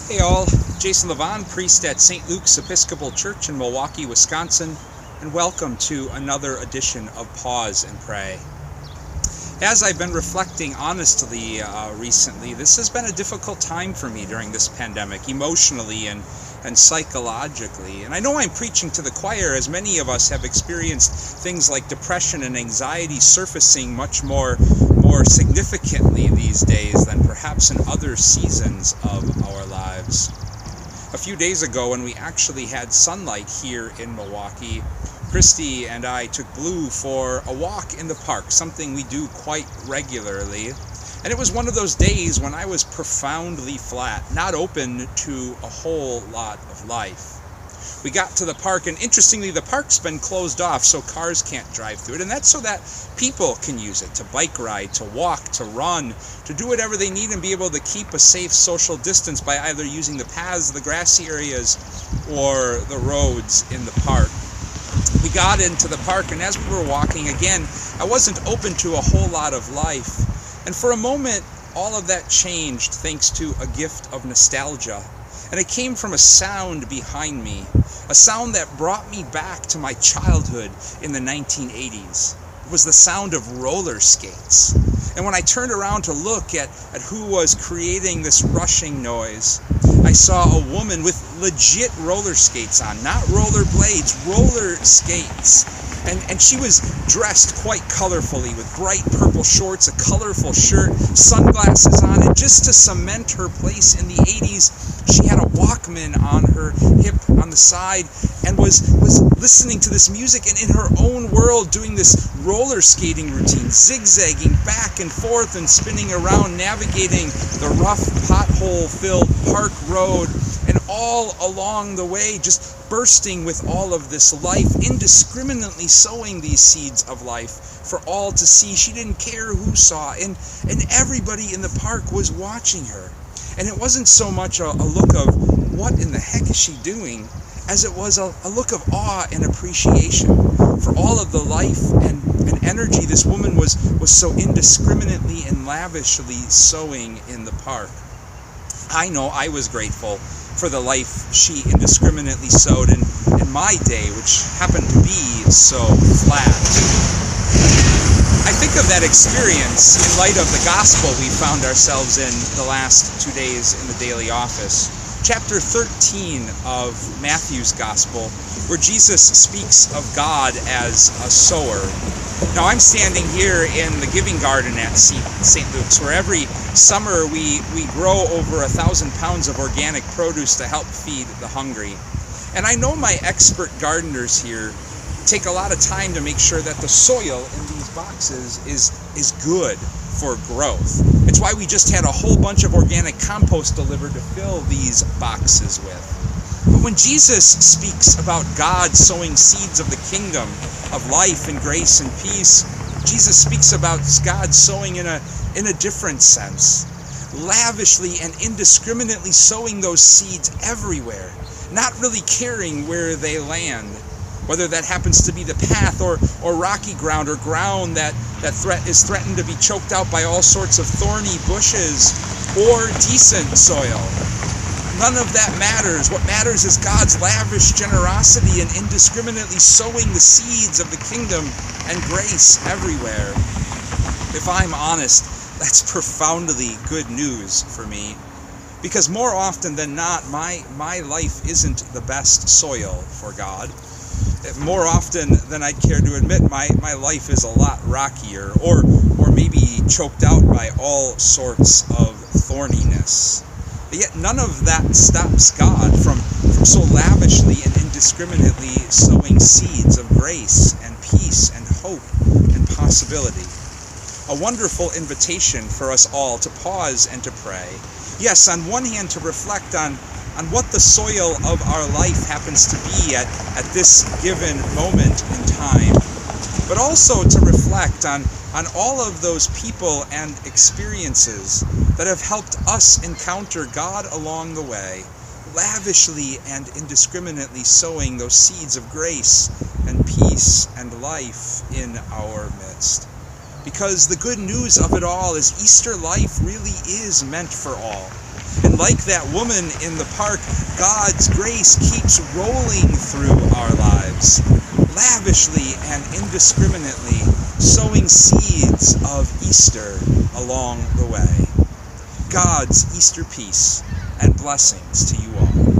Hey all, Jason Levon, priest at St. Luke's Episcopal Church in Milwaukee, Wisconsin, and welcome to another edition of Pause and Pray. As I've been reflecting honestly recently, this has been a difficult time for me during this pandemic, emotionally and psychologically. And I know I'm preaching to the choir, as many of us have experienced things like depression and anxiety surfacing much more significantly these days than perhaps in other seasons of our lives. A few days ago, when we actually had sunlight here in Milwaukee, Christy and I took Blue for a walk in the park, something we do quite regularly. And it was one of those days when I was profoundly flat, not open to a whole lot of life. We got to the park, and interestingly, the park's been closed off, so cars can't drive through it. And that's so that people can use it to bike ride, to walk, to run, to do whatever they need and be able to keep a safe social distance by either using the paths, the grassy areas, or the roads in the park. We got into the park, and as we were walking, again, I wasn't open to a whole lot of life. And for a moment, all of that changed thanks to a gift of nostalgia. And it came from a sound behind me, a sound that brought me back to my childhood in the 1980s. It was the sound of Rollerskates. And when I turned around to look at who was creating this rushing noise, I saw a woman with legit roller skates on, not roller blades, roller skates. And she was dressed quite colorfully with bright purple shorts, a colorful shirt, sunglasses on, and just to cement her place in the 80s, she had a Walkman on her hip on the side and was listening to this music and in her own world doing this roller skating routine, zigzagging back and forth and spinning around, navigating the rough pothole-filled park road, and all along the way just bursting with all of this life, indiscriminately sowing these seeds of life for all to see. She didn't care who saw, and everybody in the park was watching her. And it wasn't so much a look of, what in the heck is she doing, as it was a look of awe and appreciation for all of the life and energy this woman was so indiscriminately and lavishly sowing in the park. I know I was grateful for the life she indiscriminately sowed in my day, which happened to be so flat. I think of that experience in light of the gospel we found ourselves in the last 2 days in the daily office. Chapter 13 of Matthew's gospel, where Jesus speaks of God as a sower. Now I'm standing here in the giving garden at St. Luke's, where every summer we grow over 1,000 pounds of organic produce to help feed the hungry. And I know my expert gardeners here take a lot of time to make sure that the soil in these boxes is good for growth. It's why we just had a whole bunch of organic compost delivered to fill these boxes with. But when Jesus speaks about God sowing seeds of the kingdom of life and grace and peace, Jesus speaks about God sowing in a different sense, lavishly and indiscriminately sowing those seeds everywhere, not really caring where they land, whether that happens to be the path or rocky ground or ground that is threatened to be choked out by all sorts of thorny bushes, or decent soil. None of that matters. What matters is God's lavish generosity and indiscriminately sowing the seeds of the kingdom and grace everywhere. If I'm honest, that's profoundly good news for me, because more often than not, my life isn't the best soil for God. More often than I'd care to admit, my life is a lot rockier, or maybe choked out by all sorts of thorniness. But yet none of that stops God from so lavishly and indiscriminately sowing seeds of grace and peace and hope and possibility. A wonderful invitation for us all to pause and to pray. Yes, on one hand, to reflect on what the soil of our life happens to be at this given moment in time, but also to reflect on all of those people and experiences that have helped us encounter God along the way, lavishly and indiscriminately sowing those seeds of grace and peace and life in our midst. because the good news of it all is Easter life really is meant for all. And like that woman in the park, God's grace keeps rolling through our lives, lavishly and indiscriminately, sowing seeds of Easter along the way. God's Easter peace and blessings to you all.